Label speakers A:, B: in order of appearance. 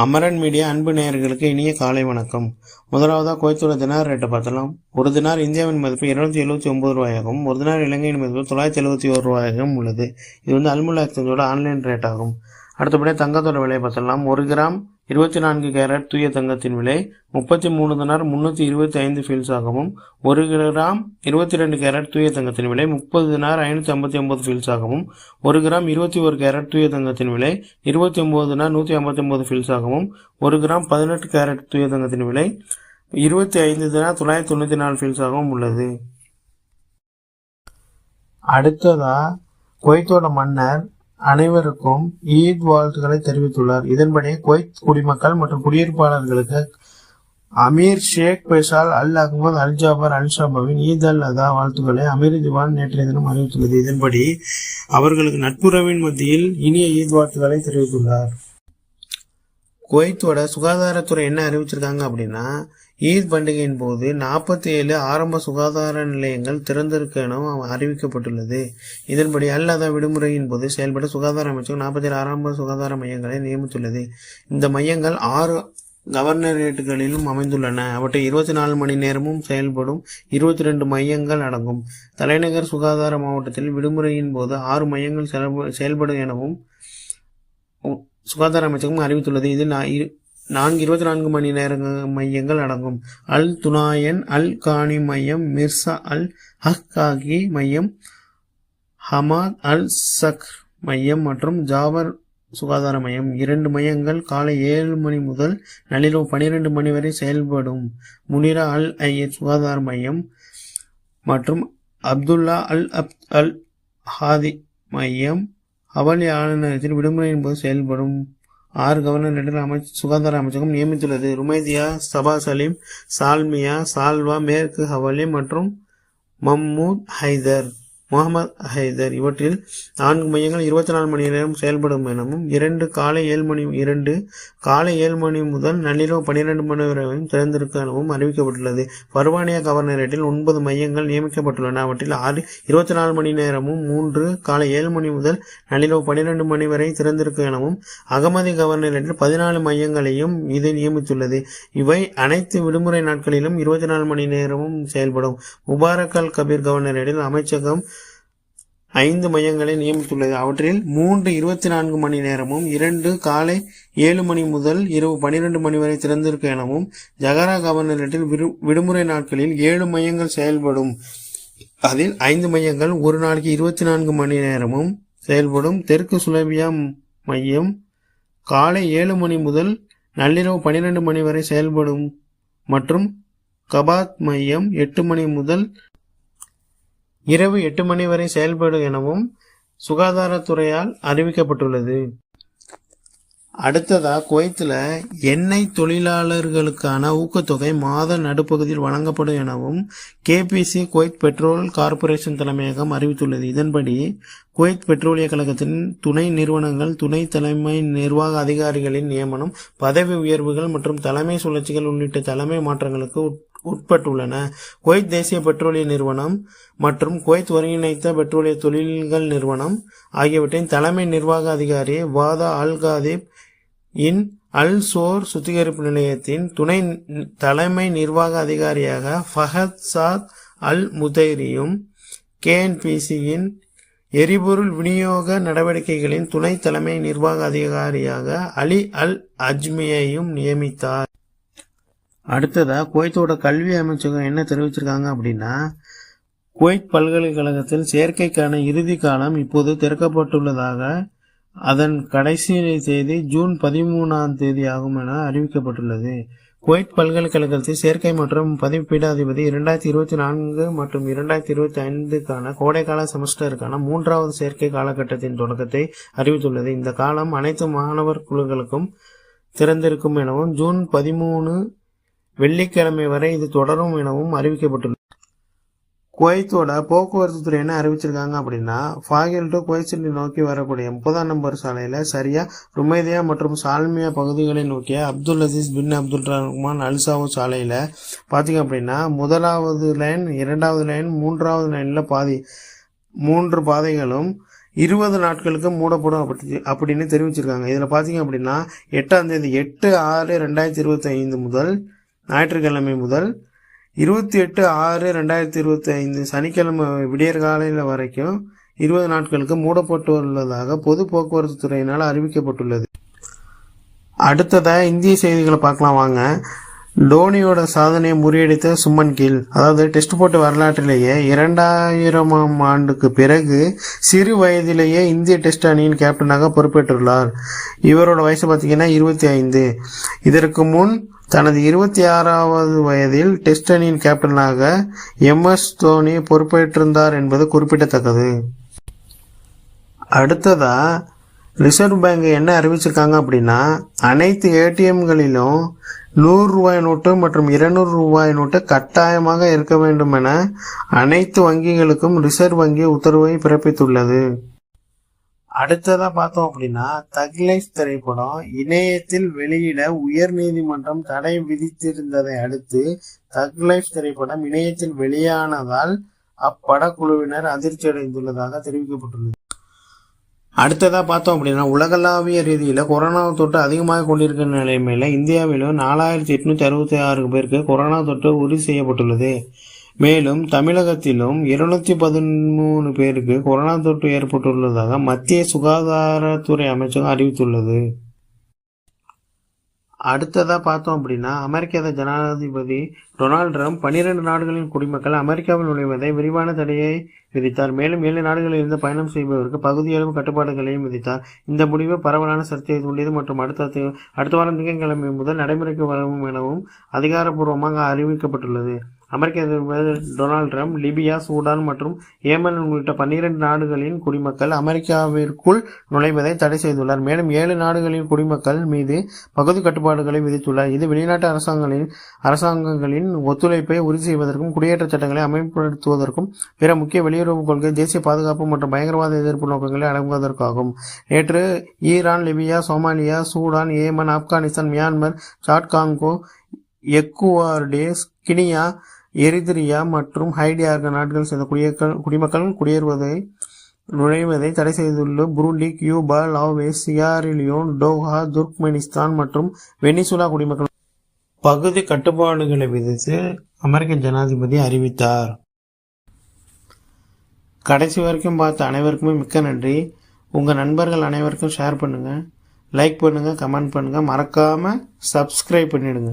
A: Amaran media அன்பு நேயர்களுக்கு இனிய காலை வணக்கம். முதலாவதாக குவைத்தோட தினார் ரேட்டை பார்த்தலாம். ஒரு தினார் இந்தியாவின் மதிப்பு 279 ரூபாயாகவும் ஒரு தினார் இலங்கையின் மதிப்பு 971 ரூபாயாகவும் உள்ளது. இது அல்முல்லா எக்ஸ்சேஞ்சோட ஆன்லைன் ரேட் ஆகும். அடுத்தபடியாக தங்கத்தோட விலையை பார்த்தலாம். 1 கிராம் 24 கேரட் தூய தங்கத்தின் விலை 33 தினார் 325 ஃபீல்ஸ் ஆகவும் 1 கிராம் 22 கேரட் தூய தங்கத்தின் விலை 30 தினார் 559 ஃபீல்ஸ் ஆகவும் 1 கிராம் 21 கேரட் தூய தங்கத்தின் விலை 29 தினார் 159 ஃபீல்ஸ் ஆகவும் 1 கிராம் 18 கேரட் தூய தங்கத்தின் விலை 25 தினார் 994 ஃபீல்ஸ் ஆகவும் உள்ளது. அடுத்ததா குவைத்தோட மன்னர் அனைவருக்கும் ஈத் வாழ்த்துக்களை தெரிவித்துள்ளார். இதன்படி குவைத் குடிமக்கள் மற்றும் குடியிருப்பாளர்களுக்கு அமீர் ஷேக் ஃபைசால் அல் அஹ்மத் அல் ஜாபர் அல் ஷபாவின் ஈத் அல் அதா வாழ்த்துக்களை அமீர் திவான் நேற்றைய தினம் அறிவித்துள்ளது. இதன்படி அவர்களுக்கு நட்புறவின் மத்தியில் இனிய ஈத் வாழ்த்துக்களை தெரிவித்துள்ளார். குவைத்தோட சுகாதாரத்துறை என்ன அறிவிச்சிருக்காங்க அப்படின்னா, ஈத் பண்டிகையின் போது 47 ஆரம்ப சுகாதார நிலையங்கள் திறந்திருக்க என அறிவிக்கப்பட்டுள்ளது. இதன்படி அல் அதா விடுமுறையின் போது செயல்பட சுகாதார அமைச்சகம் 47 ஆரம்ப சுகாதார மையங்களை நியமித்துள்ளது. இந்த மையங்கள் 6 கவர்னரேட்டுகளிலும் அமைந்துள்ளன. அவற்றை 24 மணி நேரமும் செயல்படும் 22 மையங்கள் அடங்கும். தலைநகர் சுகாதார மாவட்டத்தில் விடுமுறையின் போது 6 மையங்கள் செயல்படும் எனவும் சுகாதார அமைச்சகம் அறிவித்துள்ளது. இதில் 24 மணி நேர மையங்கள் அடங்கும். அல் துனாயன் அல் கானி மையம், மிர்சா அல் ஹக்காகி மையம், ஹமாத் அல் சக்ர் மையம் மற்றும் ஜாபர் சுகாதார மையம் 2 மையங்கள் காலை 7 மணி முதல் நள்ளிரவு 12 மணி வரை செயல்படும். முனிரா அல் ஐயத் சுகாதார மையம் மற்றும் அப்துல்லா அல் ஹாதி மையம் ஹவாலி ஆளுநரத்தில் விடுமுறையின் போது செயல்படும். 6 கவர்னர்கள் சுகாதார அமைச்சகம் நியமித்துள்ளது. ருமைதியா, சபா சலீம், சால்மியா, சால்வா, மேற்கு ஹவாலி மற்றும் முகமது ஹைதர் இவற்றில் 4 மையங்கள் 24 மணி நேரம் செயல்படும் எனவும் 2 காலை 7 மணி முதல் நள்ளிரவு 12 மணி வரையும் திறந்திருக்கும் எனவும் அறிவிக்கப்பட்டுள்ளது. பர்வானியா கவர்னரேட்டில் 9 மையங்கள் நியமிக்கப்பட்டுள்ளன. அவற்றில் 24 மணி நேரமும் 3 காலை 7 மணி முதல் நள்ளிரவு 12 மணி வரை திறந்திருக்கும் எனவும் அகமதி கவர்னரேட்டில் 14 மையங்களையும் இது நியமித்துள்ளது. இவை அனைத்து விடுமுறை நாட்களிலும் 24 மணி நேரமும் செயல்படும். முபாரக் அல் கபீர் கவர்னரேட்டில் அமைச்சகம் 5 மையங்களை நியமித்துள்ளது. அவற்றில் 3 24 மணி நேரமும் 2 காலை 7 மணி முதல் இரவு 12 மணி வரை திறந்திருக்கும் எனவும் ஜகாரா கவர்னரேட்டில் விடுமுறை நாட்களில் 7 மையங்கள் செயல்படும். அதில் 5 மையங்கள் ஒரு நாளைக்கு 24 மணி நேரமும் செயல்படும். தெற்கு சுலேபியா மையம் காலை 7 மணி முதல் நள்ளிரவு 12 மணி வரை செயல்படும் மற்றும் கபாத் மையம் 8 மணி முதல் இரவு 8 மணி வரை செயல்படும் எனவும் சுகாதாரத்துறையால் அறிவிக்கப்பட்டுள்ளது. அடுத்ததா குவைத்தில் எண்ணெய் தொழிலாளர்களுக்கான ஊக்கத்தொகை மாத நடுப்பகுதியில் வழங்கப்படும் எனவும் கேபிசி குவைத் பெட்ரோல் கார்ப்பரேஷன் தலைமையகம் அறிவித்துள்ளது. இதன்படி குவைத் பெட்ரோலிய கழகத்தின் துணை நிறுவனங்கள் துணை தலைமை நிர்வாக அதிகாரிகளின் நியமனம், பதவி உயர்வுகள் மற்றும் தலைமை சுழற்சிகள் உள்ளிட்ட தலைமை மாற்றங்களுக்கு உட்பட்டுள்ளன. குவைத் தேசிய பெட்ரோலிய நிறுவனம் மற்றும் குவைத் ஒருங்கிணைத்த பெட்ரோலிய தொழில்கள் நிறுவனம் ஆகியவற்றின் தலைமை நிர்வாக அதிகாரி வாதா அல் காதிப் இன் அல் சோர் சுத்திகரிப்பு நிலையத்தின் துணை தலைமை நிர்வாக அதிகாரியாக ஃபஹத் சாத் அல் முதைரியும் கேஎன்பிசியின் எரிபொருள் விநியோக நடவடிக்கைகளின் துணை தலைமை நிர்வாக அதிகாரியாக அலி அல் அஜ்மியையும் நியமித்தார். அடுத்ததா குவைத்தோட கல்வி அமைச்சகம் என்ன தெரிவிச்சிருக்காங்க அப்படின்னா, குவைத் பல்கலைக்கழகத்தில் சேர்க்கைக்கான இறுதி காலம் இப்போது திறக்கப்பட்டுள்ளதாக, அதன் கடைசி தேதி ஜூன் 13 ஆகும் என அறிவிக்கப்பட்டுள்ளது. குவைத் பல்கலைக்கழகத்தில் சேர்க்கை மற்றும் பதிப்பீடாதிபதி 2024 மற்றும் 2025க்கான கோடைக்கால செமஸ்டருக்கான 3வது சேர்க்கை காலகட்டத்தின் தொடக்கத்தை அறிவித்துள்ளது. இந்த காலம் அனைத்து மாணவர் குழுக்களுக்கும் திறந்திருக்கும் எனவும் ஜூன் 13 வெள்ளிக்கிழமை வரை இது தொடரும் எனவும் அறிவிக்கப்பட்டுள்ளது. குவைத்தோட போக்குவரத்து துறை என்ன அறிவிச்சிருக்காங்க அப்படின்னா, ஃபாகில் டு குவைத் சிட்டி நோக்கி வரக்கூடிய 30 நம்பர் சாலையில சரியா ருமைதியா மற்றும் சால்மியா பகுதிகளை நோக்கிய அப்துல் அசீஸ் பின் அப்துல் ரஹ்மான் அல் சாவு சாலையில பாத்தீங்க அப்படின்னா 1வது லைன் 2வது லைன் 3வது லைன்ல 3 பாதைகளும் 20 நாட்களுக்கு மூடப்படும் அப்படின்னு தெரிவிச்சிருக்காங்க. இதில் பார்த்தீங்க அப்படின்னா 8ஆம் தேதி 8/6/2025 முதல் ஞாயிற்றுக்கிழமை முதல் 28/6/2025 சனிக்கிழமை விடியற்காலையில் வரைக்கும் 20 நாட்களுக்கு மூடப்பட்டுள்ளதாக பொது போக்குவரத்து துறையினால் அறிவிக்கப்பட்டுள்ளது. அடுத்ததாக இந்திய செய்திகளை பார்க்கலாம் வாங்க. டோனியோட சாதனையை முறியடித்த சுமன் கில், அதாவது டெஸ்ட் போட்டு வரலாற்றிலேயே 2000ஆம் ஆண்டுக்கு பிறகு சிறு வயதிலேயே இந்திய டெஸ்ட் அணியின் கேப்டனாக பொறுப்பேற்றுள்ளார். இவரோட வயசு பார்த்தீங்கன்னா 25. இதற்கு முன் தனது 26வது வயதில் டெஸ்ட் அணியின் கேப்டனாக MS தோனி பொறுப்பேற்றிருந்தார் என்பது குறிப்பிடத்தக்கது. அடுத்ததா ரிசர்வ் பேங்க் என்ன அறிவிச்சிருக்காங்க அப்படின்னா, அனைத்து ATMகளிலும் 100 ரூபாய் நோட்டு மற்றும் 200 ரூபாய் நோட்டு கட்டாயமாக இருக்க வேண்டும் என அனைத்து வங்கிகளுக்கும் ரிசர்வ் வங்கி உத்தரவை பிறப்பித்துள்ளது. அடுத்ததா பார்த்தோம் அப்படின்னா, தக் லைஃப் திரைப்படம் இணையத்தில் வெளியிட உயர்நீதிமன்றம் தடை விதித்திருந்ததை அடுத்து தக் லைஃப் திரைப்படம் இணையத்தில் வெளியானதால் அப்படக்குழுவினர் அதிர்ச்சி அடைந்துள்ளதாக தெரிவிக்கப்பட்டுள்ளது. அடுத்ததாக பார்த்தோம் அப்படின்னா, உலகளாவிய ரீதியில் கொரோனா தொற்று அதிகமாக கொண்டிருக்கிற நிலைமையில் இந்தியாவிலும் 4866 பேருக்கு கொரோனா தொற்று உறுதி செய்யப்பட்டுள்ளது. மேலும் தமிழகத்திலும் 213 பேருக்கு கொரோனா தொற்று ஏற்பட்டுள்ளதாக மத்திய சுகாதாரத்துறை அமைச்சகம் அறிவித்துள்ளது. அடுத்ததாக பார்த்தோம் அப்படின்னா, அமெரிக்க ஜனாதிபதி டொனால்டு ட்ரம்ப் 12 நாடுகளின் குடிமக்கள் அமெரிக்காவில் நுழைவதை விரிவான தடையை விதித்தார். மேலும் 7 நாடுகளில் இருந்து பயணம் செய்பவருக்கு பகுதியளவு கட்டுப்பாடுகளையும் விதித்தார். இந்த முடிவு பரவலான சர்ச்சையை தூண்டியது மற்றும் அடுத்த வாரம் திங்கட்கிழமை முதல் நடைமுறைக்கு வரும் எனவும் அதிகாரப்பூர்வமாக அறிவிக்கப்பட்டுள்ளது. அமெரிக்க அதிபர் டொனால்டு ட்ரம்ப் லிபியா, சூடான் மற்றும் ஏமன் உள்ளிட்ட 12 நாடுகளின் குடிமக்கள் அமெரிக்காவிற்குள் நுழைவதை தடை செய்துள்ளார். மேலும் 7 நாடுகளின் குடிமக்கள் மீது பகுதி கட்டுப்பாடுகளை விதித்துள்ளார். இது வெளிநாட்டு அரசாங்கங்களின் ஒத்துழைப்பை உறுதி செய்வதற்கும் குடியேற்ற சட்டங்களை அமல்படுத்துவதற்கும் பிற முக்கிய வெளியுறவு கொள்கை, தேசிய பாதுகாப்பு மற்றும் பயங்கரவாத எதிர்ப்பு நோக்கங்களை அடங்குவதற்காகும். நேற்று Iran, Libya, Somalia, Sudan, Yemen, Afghanistan, Myanmar, Chad, Congo, Ecuador, Guinea, Eritrea மற்றும் ஹைட்டி ஆகிய நாடுகள் சேர்ந்த குடிமக்கள் நுழைவதை தடை செய்துள்ள Burundi, Cuba, Laos, Sierra Leone, Togo, Turkmenistan மற்றும் வெனிசுலா குடிமக்கள் பகுதி கட்டுப்பாடுகளை விதித்து அமெரிக்க ஜனாதிபதி அறிவித்தார். கடைசி வரைக்கும் பார்த்த அனைவருக்குமே மிக்க நன்றி. உங்கள் நண்பர்கள் அனைவருக்கும் ஷேர் பண்ணுங்கள், லைக் பண்ணுங்கள், கமெண்ட் பண்ணுங்கள், மறக்காமல் சப்ஸ்கிரைப் பண்ணிடுங்க.